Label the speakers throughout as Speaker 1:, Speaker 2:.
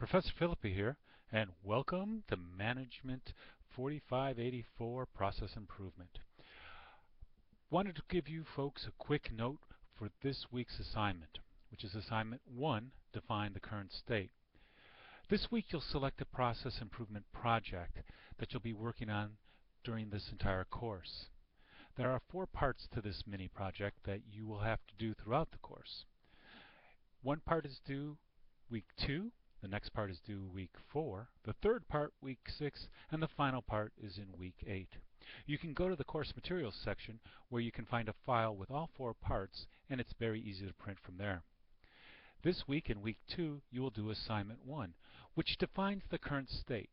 Speaker 1: Professor Philippi here, and welcome to Management 4584 Process Improvement. Wanted to give you folks a quick note for this week's assignment, which is assignment 1, define the current state. This week you'll select a process improvement project that you'll be working on during this entire course. There are 4 parts to this mini project that you will have to do throughout the course. One part is due week 2, the next part is due week 4, the third part week 6, and the final part is in week 8. You can go to the course materials section where you can find a file with all 4 parts, and it's very easy to print from there. This week in week 2 you will do assignment 1, which defines the current state.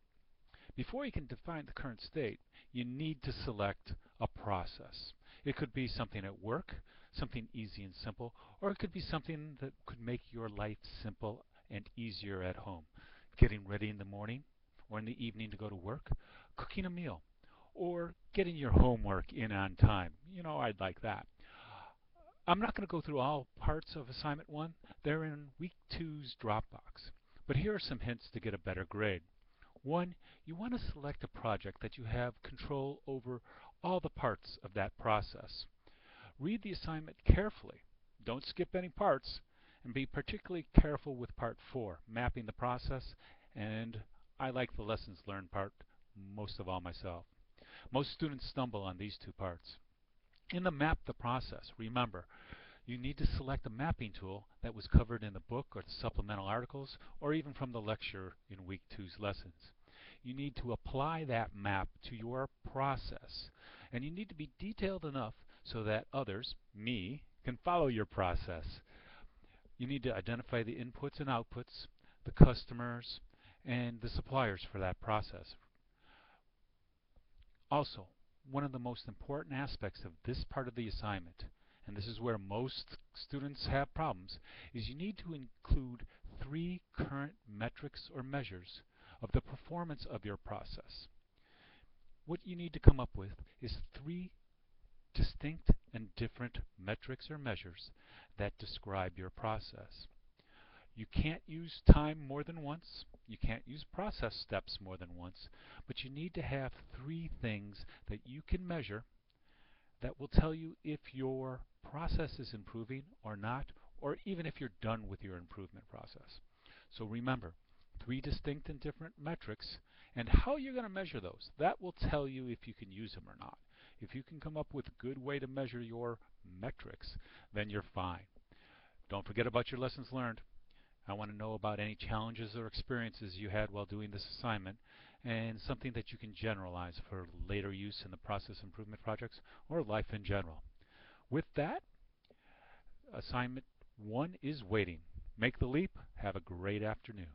Speaker 1: Before you can define the current state, you need to select a process. It could be something at work, something easy and simple, or it could be something that could make your life simple and easier at home. Getting ready in the morning or in the evening to go to work, cooking a meal, or getting your homework in on time. You know, I'd like that. I'm not going to go through all parts of assignment 1. They're in week 2's Dropbox. But here are some hints to get a better grade. 1, you want to select a project that you have control over all the parts of that process. Read the assignment carefully. Don't skip any parts, and be particularly careful with part 4, mapping the process, and I like the lessons learned part most of all myself. Most students stumble on these 2 parts. In the map the process, remember, you need to select a mapping tool that was covered in the book or the supplemental articles, or even from the lecture in week 2's lessons. You need to apply that map to your process, and you need to be detailed enough so that others, me, can follow your process. You need to identify the inputs and outputs, the customers, and the suppliers for that process. Also, one of the most important aspects of this part of the assignment, and this is where most students have problems, is you need to include 3 current metrics or measures of the performance of your process. What you need to come up with is 3 distinct and different metrics or measures that describe your process. You can't use time more than once, you can't use process steps more than once, but you need to have 3 things that you can measure that will tell you if your process is improving or not, or even if you're done with your improvement process. So remember, 3 distinct and different metrics, and how you're going to measure those. That will tell you if you can use them or not. If you can come up with a good way to measure your metrics, then you're fine. Don't forget about your lessons learned. I want to know about any challenges or experiences you had while doing this assignment, and something that you can generalize for later use in the process improvement projects or life in general. With that, assignment 1 is waiting. Make the leap. Have a great afternoon.